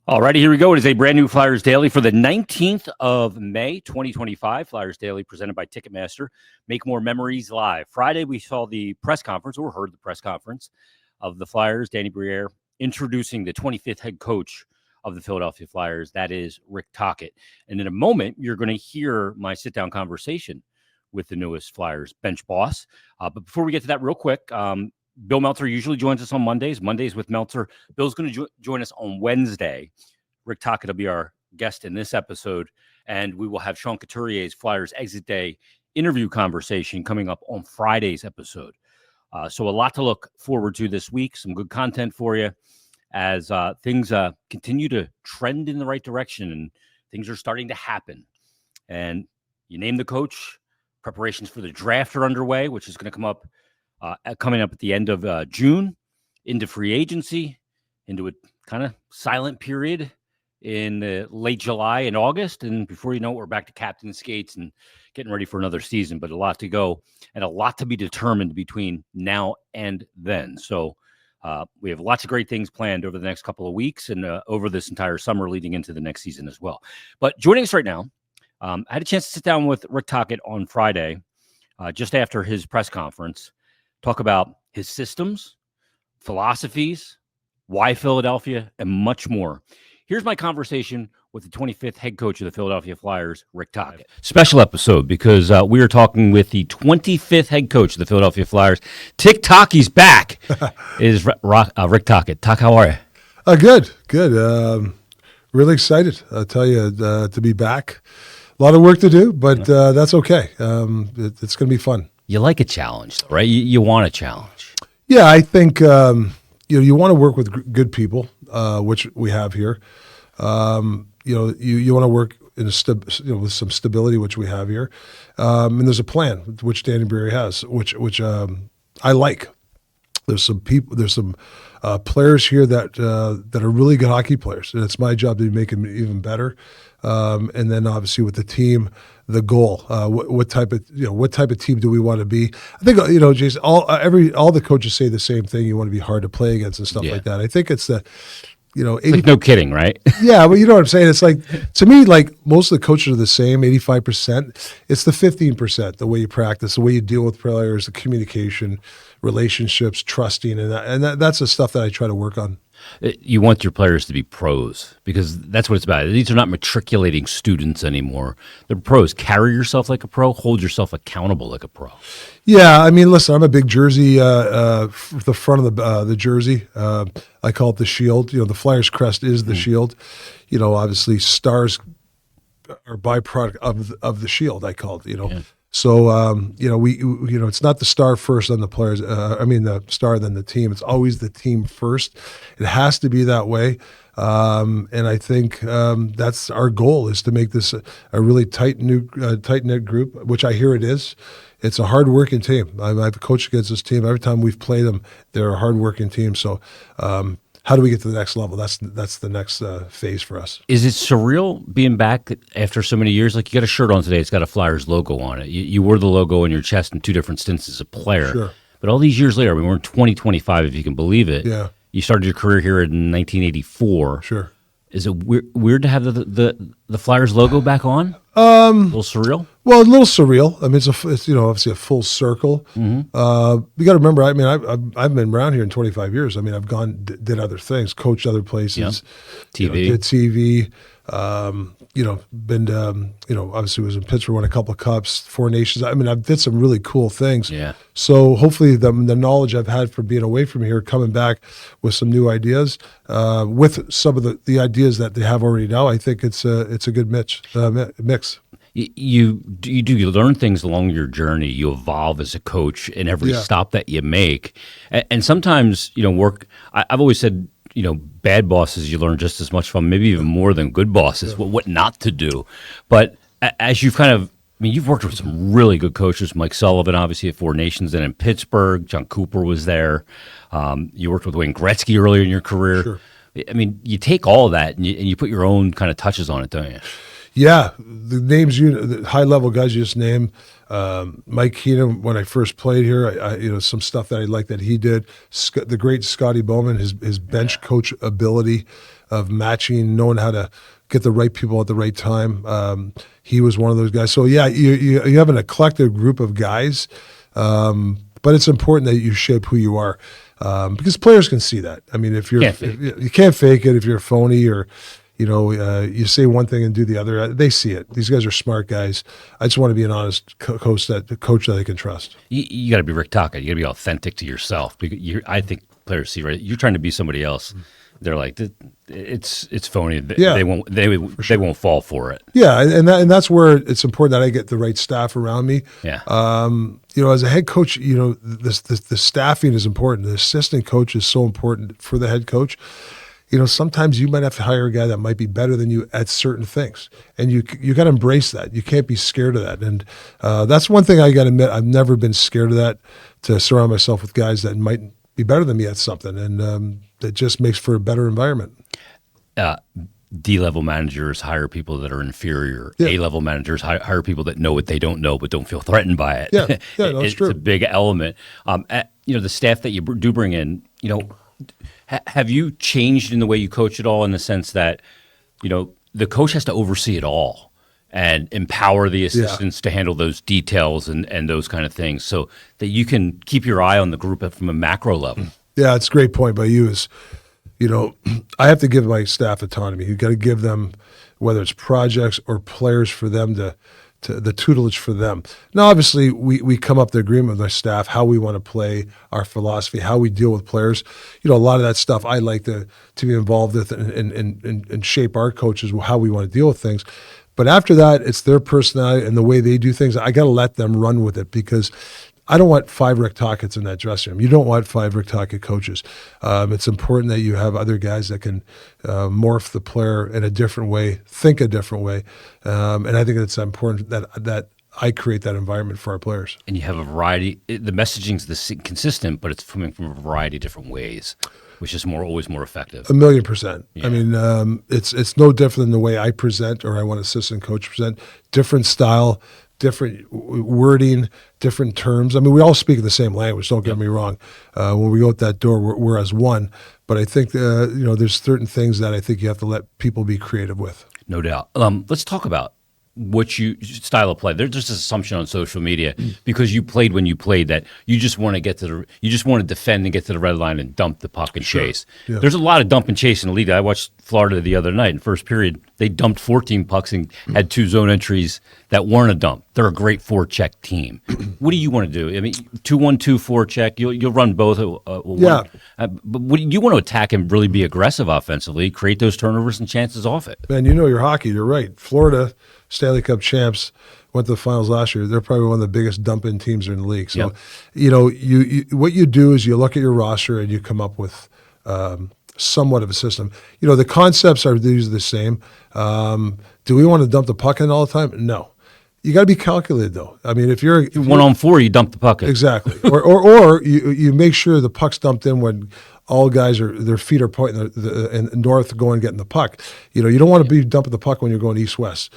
All righty, here we go. It is a brand new Flyers Daily for the 19th of May, 2025. Flyers Daily presented by Ticketmaster. Make more memories live. Friday, we saw the press conference, or heard the press conference of the Flyers. Danny Briere introducing the 25th head coach of the Philadelphia Flyers. That is Rick Tocchet. And in a moment, you're going to hear my sit-down conversation with the newest Flyers bench boss. But before we get to that real quick, Bill Meltzer usually joins us on Mondays with Meltzer. Bill's going to join us on Wednesday. Rick Tocchet will be our guest in this episode, and we will have Sean Couturier's Flyers Exit Day interview conversation coming up on Friday's episode. So a lot to look forward to this week, some good content for you as things continue to trend in the right direction and things are starting to happen. And you name the coach, preparations for the draft are underway, which is going to coming up at the end of June, into free agency, into a kind of silent period in late July and August. And before you know it, we're back to captain skates and getting ready for another season, but a lot to go and a lot to be determined between now and then. So we have lots of great things planned over the next couple of weeks and over this entire summer leading into the next season as well. But joining us right now, I had a chance to sit down with Rick Tocchet on Friday, just after his press conference, talk about his systems, philosophies, why Philadelphia, and much more. Here's my conversation with the 25th head coach of the Philadelphia Flyers, Rick Tocchet. Special episode because we are talking with the 25th head coach of the Philadelphia Flyers. Tocchet's back. Is Rick Tocchet. Toc, how are you? Good. Really excited, I'll tell you, to be back. A lot of work to do, but that's okay. It's going to be fun. You like a challenge, right? You want a challenge. Yeah, I think you want to work with good people, which we have here. You want to work in with some stability, which we have here, and there's a plan which Danny Briere has, which I like. There's some people. There's some players here that are really good hockey players, and it's my job to make them even better. And then obviously with the team, the goal, what type of team do we want to be? I think Jason, all the coaches say the same thing. You want to be hard to play against and stuff like that. I think it's the like no kidding, right? Yeah, but you know what I'm saying. It's like, to me, like most of the coaches are the same, 85%. It's the 15%, the way you practice, the way you deal with players, the communication, relationships, trusting, and that's the stuff that I try to work on. You want your players to be pros because that's what it's about. These are not matriculating students anymore. They're pros. Carry yourself like a pro. Hold yourself accountable like a pro. Yeah, I mean, listen, I'm a big jersey, the front of the jersey. I call it the shield. The Flyers crest is the shield. Obviously stars are byproduct of the shield, I call it, Yeah. So, it's not the star first, then the players. The star, then the team. It's always the team first. It has to be that way. And I think that's our goal, is to make this a really tight-knit group, which I hear it is. It's a hard-working team. I've coached against this team. Every time we've played them, they're a hard-working team. So how do we get to the next level? That's the next phase for us. Is it surreal being back after so many years? Like, you got a shirt on today. It's got a Flyers logo on it. You wore the logo on your chest in two different stints as a player. Sure. But all these years later, we're in 2025, if you can believe it. Yeah. You started your career here in 1984. Sure. Is it weird to have the Flyers logo back on? A little surreal? Well, a little surreal. I mean, it's obviously a full circle. Mm-hmm. You got to remember, I mean, I've been around here in 25 years. I mean, I've did other things, coached other places, TV, did TV. Been obviously was in Pittsburgh, won a couple of cups, Four Nations. I mean, I've did some really cool things. Yeah. So hopefully the knowledge I've had from being away from here, coming back with some new ideas, with some of the ideas that they have already now, I think it's a good mix. You learn things along your journey. You evolve as a coach in every stop that you make, and sometimes work. I've always said, bad bosses you learn just as much from, maybe even more than good bosses. What not to do, but as you've you've worked with some really good coaches. Mike Sullivan, obviously at Four Nations, and in Pittsburgh, John Cooper was there. You worked with Wayne Gretzky earlier in your career. Sure. I mean, you take all of that and you put your own kind of touches on it, don't you? Yeah, the names the high-level guys you just named, Mike Keenan, when I first played here, I some stuff that I liked that he did. The great Scotty Bowman, his bench coach ability, of matching, knowing how to get the right people at the right time. He was one of those guys. So yeah, you have an eclectic group of guys, but it's important that you shape who you are, because players can see that. I mean, if you can't fake it if you're phony, or you say one thing and do the other. They see it. These guys are smart guys. I just want to be an honest coach that they can trust. You got to be Rick Tocchet. You got to be authentic to yourself. Because I think players see, right, you're trying to be somebody else. They're like, it's phony. They won't fall for it. Yeah, and that's where it's important that I get the right staff around me. Yeah. As a head coach, the staffing is important. The assistant coach is so important for the head coach. Sometimes you might have to hire a guy that might be better than you at certain things, and you got to embrace that. You can't be scared of that, and that's one thing I got to admit. I've never been scared of that. To surround myself with guys that might be better than me at something, and that just makes for a better environment. D-level managers hire people that are inferior. Yeah. A-level managers hire people that know what they don't know but don't feel threatened by it. Yeah, no, it's true. It's a big element. The staff that you do bring in, have you changed in the way you coach at all, in the sense that, the coach has to oversee it all and empower the assistants to handle those details and those kind of things, so that you can keep your eye on the group from a macro level? Yeah, it's a great point by you. I have to give my staff autonomy. You've got to give them, whether it's projects or players, for them to the tutelage for them. Now, obviously, we come up to agreement with our staff, how we want to play, our philosophy, how we deal with players. A lot of that stuff I like to be involved with and shape our coaches, how we want to deal with things. But after that, it's their personality and the way they do things. I got to let them run with it, because I don't want 5 Rick Tocchet's in that dressing room. You don't want 5 Rick Tocchet coaches. It's important that you have other guys that can morph the player in a different way, think a different way, and I think it's important that I create that environment for our players. And you have a variety. The messaging's consistent, but it's coming from a variety of different ways, which is always more effective. 1,000,000%. Yeah. I mean, it's no different than the way I present, or I want assistant coach present. Different style, different wording, different terms. I mean, we all speak the same language, don't get me wrong. When we go out that door, we're as one. But I think, there's certain things that I think you have to let people be creative with. No doubt. Let's talk about style of play. There's this assumption on social media, because you played when you played, that you just want to defend and get to the red line and dump the puck and chase. Yeah. There's a lot of dump and chase in the league. I watched Florida the other night in first period. They dumped 14 pucks and had 2 zone entries that weren't a dump. They're a great forecheck team. What do you want to do? I mean, 2-1-2 forecheck. You'll run both. But you want to attack and really be aggressive offensively, create those turnovers and chances off it. Man, your hockey. You're right. Florida, Stanley Cup champs, went to the finals last year. They're probably one of the biggest dump-in teams in the league. So, you what you do is you look at your roster and you come up with somewhat of a system. The concepts are usually the same. Do we want to dump the puck in all the time? No. You got to be calculated, though. I mean, if you're 1-on-4, you dump the puck in. Exactly. or you make sure the puck's dumped in when all guys their feet are pointing in north, going getting the puck. You don't want to be dumping the puck when you're going east-west.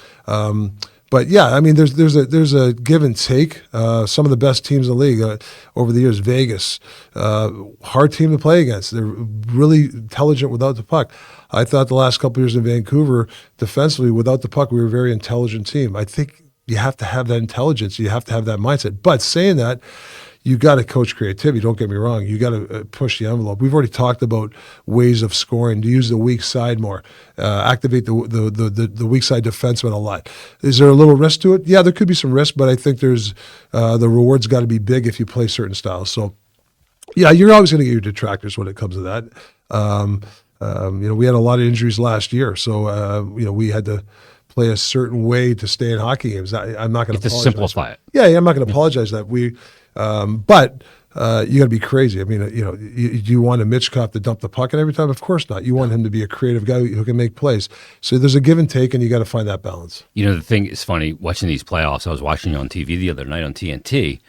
But yeah, I mean, there's a give and take. Some of the best teams in the league over the years, Vegas, hard team to play against. They're really intelligent without the puck. I thought the last couple of years in Vancouver, defensively, without the puck, we were a very intelligent team. I think you have to have that intelligence. You have to have that mindset. But saying that, you got to coach creativity. Don't get me wrong. You got to push the envelope. We've already talked about ways of scoring. To use the weak side more, activate the weak side defenseman a lot. Is there a little risk to it? Yeah, there could be some risk, but I think there's the rewards got to be big if you play certain styles. So, yeah, you're always going to get your detractors when it comes to that. We had a lot of injuries last year, so we had to play a certain way to stay in hockey games. I'm not going to simplify it. Yeah, I'm not going to apologize that but you got to be crazy. I mean, do you want a Mitchkov to dump the puck in every time? Of course not. You want him to be a creative guy who can make plays. So there's a give and take, and you got to find that balance. The thing is funny, watching these playoffs, I was watching you on TV the other night on TNT.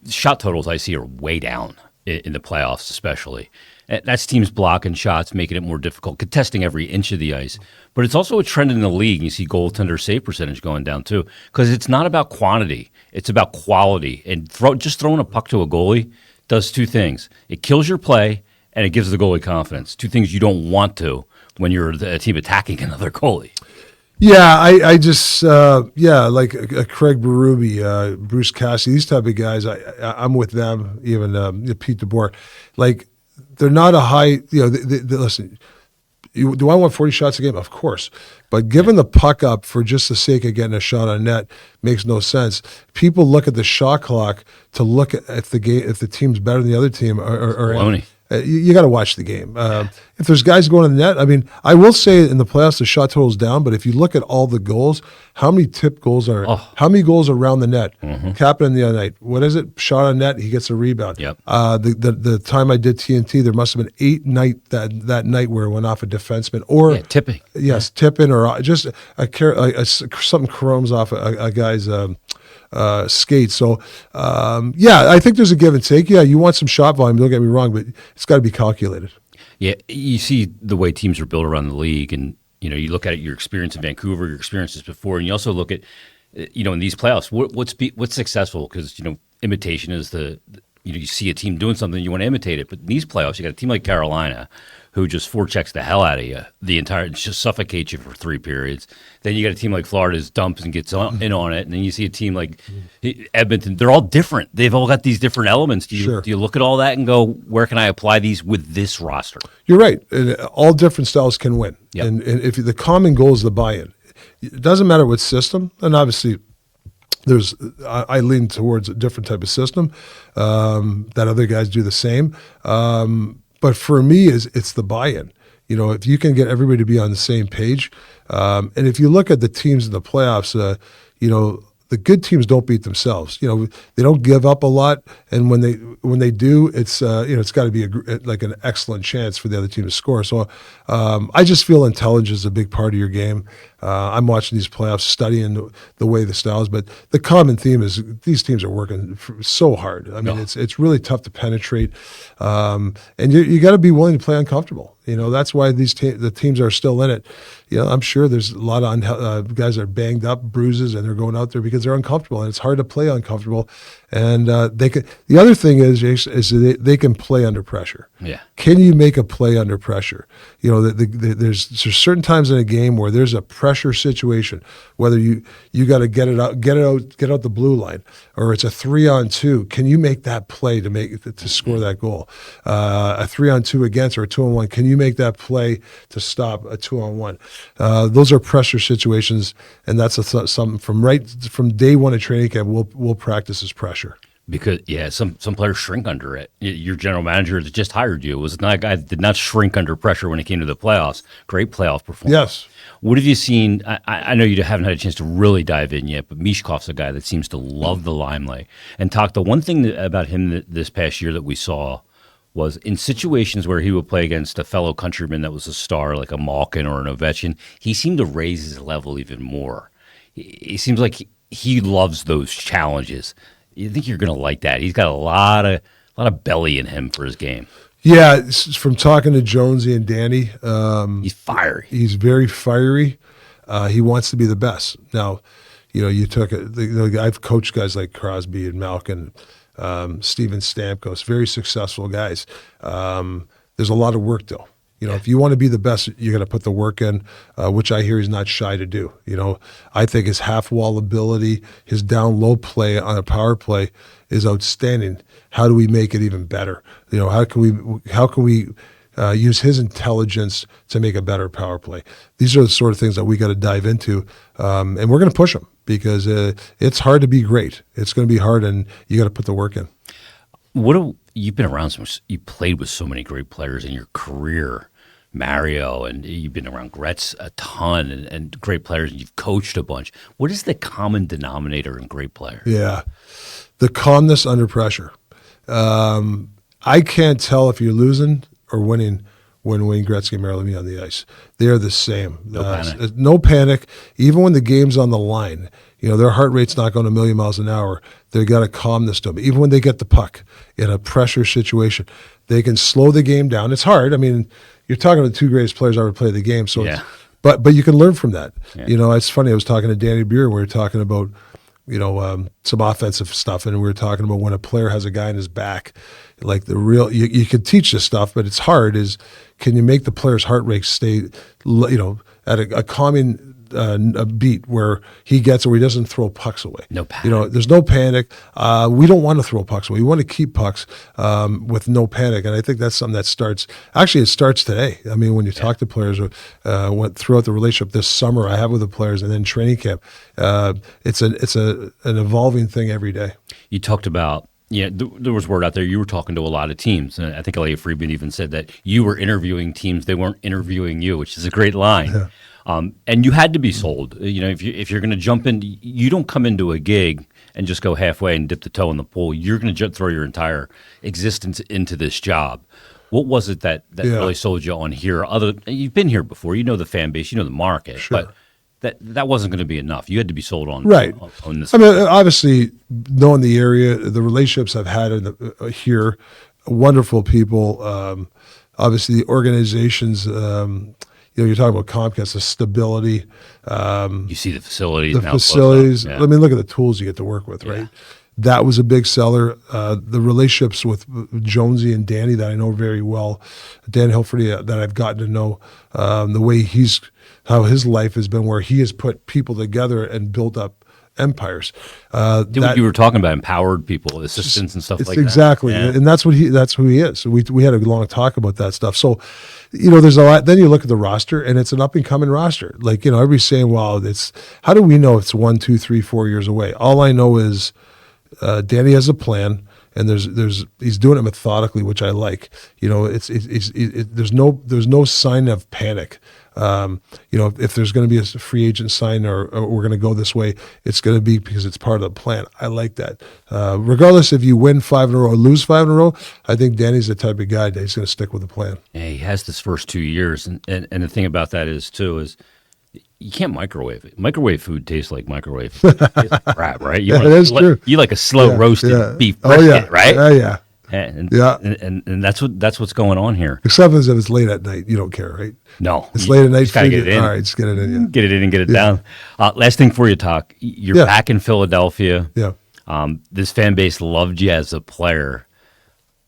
Shot totals I see are way down in the playoffs, especially. That's teams blocking shots, making it more difficult, contesting every inch of the ice. But it's also a trend in the league. You see goaltender save percentage going down too, because it's not about quantity. It's about quality. And just throwing a puck to a goalie does 2 things. It kills your play, and it gives the goalie confidence. 2 things you don't want to when you're a team attacking another goalie. Yeah, I just like Craig Berube, Bruce Cassidy, these type of guys. I'm with them. Even Pete DeBoer, like they're not a high. They listen. Do I want 40 shots a game? Of course, but giving the puck up for just the sake of getting a shot on net makes no sense. People look at the shot clock to look at if the team's better than the other team. Or you got to watch the game. If there's guys going in the net, I mean, I will say in the playoffs the shot total's down, but if you look at all the goals, how many tip goals how many goals around the net? Kapanen the other night, what is it? Shot on net, he gets a rebound. Yep. The time I did TNT, there must have been 8 that night where it went off a defenseman or tipping. Yes, tipping or just something chromes off a guy's skate. So, I think there's a give and take. Yeah, you want some shot volume, don't get me wrong, but it's got to be calculated. Yeah, you see the way teams are built around the league, and you look at your experience in Vancouver, your experiences before, and you also look at in these playoffs, what's successful, because imitation is you see a team doing something, you want to imitate it, but in these playoffs, you got a team like Carolina who just forechecks the hell out of you just suffocates you for 3 periods. Then you got a team like Florida's dumps and gets in on it, and then you see a team like Edmonton. They're all different. They've all got these different elements. Do you look at all that and go, where can I apply these with this roster? You're right. All different styles can win. Yep. And if the common goal is the buy-in, it doesn't matter what system, and obviously I lean towards a different type of system that other guys do the same. But for me, it's the buy-in. If you can get everybody to be on the same page, and if you look at the teams in the playoffs, the good teams don't beat themselves. They don't give up a lot, and when they do, it's it's got to be like an excellent chance for the other team to score. So I just feel intelligence is a big part of your game. I'm watching these playoffs, studying the way the styles, but the common theme is these teams are working so hard. I mean, it's really tough to penetrate, and you got to be willing to play uncomfortable. That's why the teams are still in it. I'm sure there's a lot of guys that are banged up, bruises, and they're going out there because they're uncomfortable, and it's hard to play uncomfortable. And the other thing is they can play under pressure. Yeah. Can you make a play under pressure? There's certain times in a game where there's a pressure situation, whether you got to get out the blue line, or it's a 3-on-2. Can you make that play to score that goal? A 3-on-2 against or a 2-on-1. Can you make that play to stop a 2-on-1? Those are pressure situations, and that's something from day one of training camp. We'll practice as pressure. Because some players shrink under it. Your general manager that just hired you was not a guy that did not shrink under pressure when it came to the playoffs. Great playoff performance. Yes. What have you seen? I know you haven't had a chance to really dive in yet, but Mishkov's a guy that seems to love the limelight. And the one thing about him this past year that we saw was in situations where he would play against a fellow countryman that was a star, like a Malkin or an Ovechkin, he seemed to raise his level even more. He seems like he loves those challenges. You think you're going to like that? He's got a lot of belly in him for his game. Yeah, from talking to Jonesy and Danny, he's fiery. He's very fiery. He wants to be the best. Now, you took it. I've coached guys like Crosby and Malkin, Steven Stamkos, very successful guys. There's a lot of work though. If you want to be the best, you got to put the work in, which I hear he's not shy to do. I think his half-wall ability, his down-low play on a power play is outstanding. How do we make it even better? How can we use his intelligence to make a better power play? These are the sort of things that we got to dive into, and we're going to push him because it's hard to be great. It's going to be hard, and you got to put the work in. You've been around you played with so many great players in your career. Mario, and you've been around Gretz a ton and great players, and you've coached a bunch. What is the common denominator in great players? Yeah, the calmness under pressure. I can't tell if you're losing or winning when Wayne Gretzky and Mario Lemieux on the ice. They're the same. No panic. Even when the game's on the line, their heart rate's not going a million miles an hour. They've got a calmness to them. Even when they get the puck in a pressure situation, they can slow the game down. It's hard. I mean, you're talking to the 2 greatest players ever played the game. So, but you can learn from that. Yeah. It's funny. I was talking to Danny Beer. We were talking about some offensive stuff, and we were talking about when a player has a guy in his back, like the real, you can teach this stuff, but it's hard. Is can you make the player's heart rate stay, at a calming a beat where he gets, or he doesn't throw pucks away. No panic. There's no panic. We don't want to throw pucks away. We want to keep pucks with no panic. And I think that's something that it starts today. I mean, when you talk to players, went throughout the relationship this summer I have with the players, and then training camp, it's an evolving thing every day. You talked about, there was word out there. You were talking to a lot of teams. And I think Elliot Friedman even said that you were interviewing teams. They weren't interviewing you, which is a great line. Yeah. And you had to be sold. If you're going to jump in, you don't come into a gig and just go halfway and dip the toe in the pool. You're going to throw your entire existence into this job. What was it that really sold you on here? You've been here before. You know the fan base. You know the market. Sure. But that wasn't going to be enough. You had to be sold on right. On this. I mean, obviously, knowing the area, the relationships I've had here, wonderful people. Obviously, the organizations. You're talking about Comcast, the stability. You see the facilities. Yeah. I mean, look at the tools you get to work with, right? Yeah. That was a big seller. The relationships with Jonesy and Danny that I know very well, Dan Hilferty that I've gotten to know, the way how his life has been, where he has put people together and built up empires. What you were talking about, empowered people, assistants and stuff like that. Exactly, yeah. And that's who he is. So we had a long talk about that stuff. So, there's a lot. Then you look at the roster, and it's an up and coming roster. Like everybody's saying, "Wow, how do we know it's 1, 2, 3, 4 years away?" All I know is Danny has a plan, and he's doing it methodically, which I like. There's no sign of panic. If there's going to be a free agent sign or we're going to go this way, it's going to be because it's part of the plan. I like that. Regardless if you win 5 in a row or lose 5 in a row, I think Danny's the type of guy that he's going to stick with the plan. Yeah, he has this first 2 years, and the thing about that is you can't microwave it. Microwave food tastes like microwave food. It tastes like crap, right? True. You like a slow roasted beef brisket, right? Yeah. And that's what's going on here. Except if it's late at night, you don't care, right? No, it's late at night. Just gotta get it in. All right, just get it in. Yeah. Get it in and get it down. Last thing for you, Talk. You're back in Philadelphia. Yeah. This fan base loved you as a player.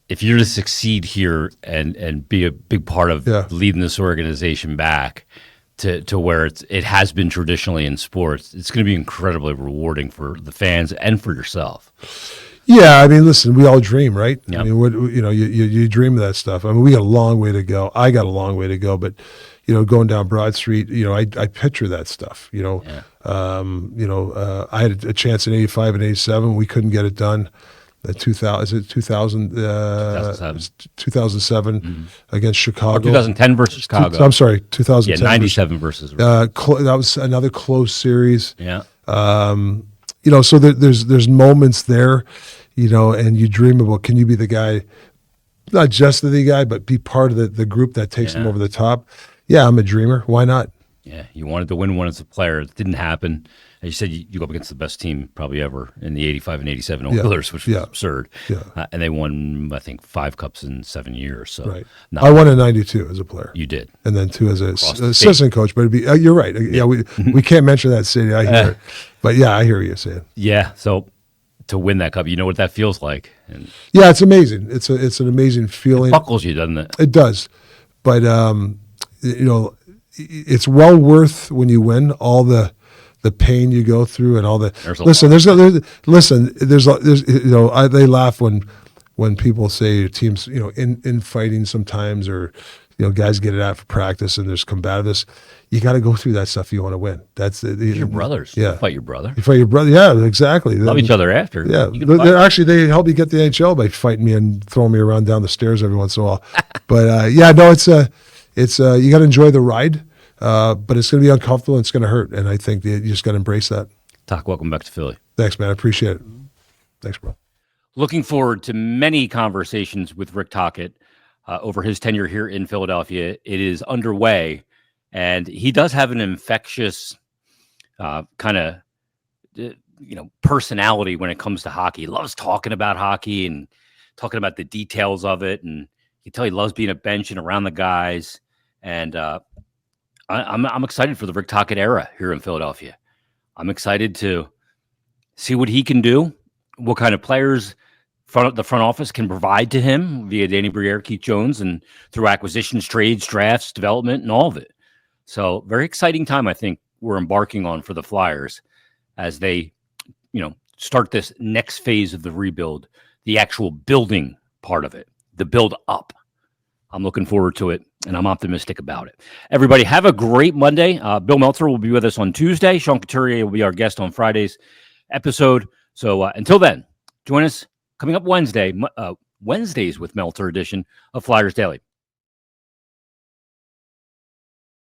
If you're to succeed here and be a big part of leading this organization back to where it has been traditionally in sports, it's going to be incredibly rewarding for the fans and for yourself. Yeah, I mean, listen, we all dream, right? Yep. I mean, you dream of that stuff. I mean, we got a long way to go. I got a long way to go, but going down Broad Street, I picture that stuff. I had a chance in '85 and '87. We couldn't get it done. 2007 against Chicago. Or 2010 versus Chicago. I'm sorry, 2010. Yeah, 97 versus. That was another close series. Yeah. So there's moments there, and you dream about, can you be the guy, not just the guy, but be part of the group that takes them over the top. Yeah, I'm a dreamer. Why not? Yeah, you wanted to win one as a player. It didn't happen. As you said, you go up against the best team probably ever in the '85 and '87 Oilers, which was absurd. Yeah. And they won, I think, 5 cups in 7 years. So right. I won in '92 as a player. You did, and then 2 as an assistant coach. But you're right. Yeah, we can't mention that city. I hear it. But yeah, I hear what you're saying. Yeah. So to win that cup, you know what that feels like. And yeah, it's amazing. It's an amazing feeling. It buckles you, doesn't it? It does. But it's well worth when you win all the pain you go through and all the they laugh when people say teams in fighting sometimes, or guys get it out for practice and there's combativeness. You got to go through that stuff if you want to win. That's your brothers. Yeah, you fight your brother. You fight your brother. Yeah, exactly. Love each other after. Yeah, actually they help you get the NHL by fighting me and throwing me around down the stairs every once in a while. But you got to enjoy the ride. But it's going to be uncomfortable and it's going to hurt. And I think you just got to embrace that. Talk, welcome back to Philly. Thanks, man. I appreciate it. Thanks, bro. Looking forward to many conversations with Rick Tocchet over his tenure here in Philadelphia. It is underway, and he does have an infectious kind of personality when it comes to hockey. He loves talking about hockey and talking about the details of it. And you can tell he loves being a bench and around the guys. And I'm excited for the Rick Tocchet era here in Philadelphia. I'm excited to see what he can do, what kind of players the front office can provide to him via Danny Briere, Keith Jones, and through acquisitions, trades, drafts, development, and all of it. So very exciting time, I think, we're embarking on for the Flyers as they, start this next phase of the rebuild, the actual building part of it, the build up. I'm looking forward to it, and I'm optimistic about it. Everybody, have a great Monday. Bill Meltzer will be with us on Tuesday. Sean Couturier will be our guest on Friday's episode. So until then, join us coming up Wednesdays with Meltzer edition of Flyers Daily.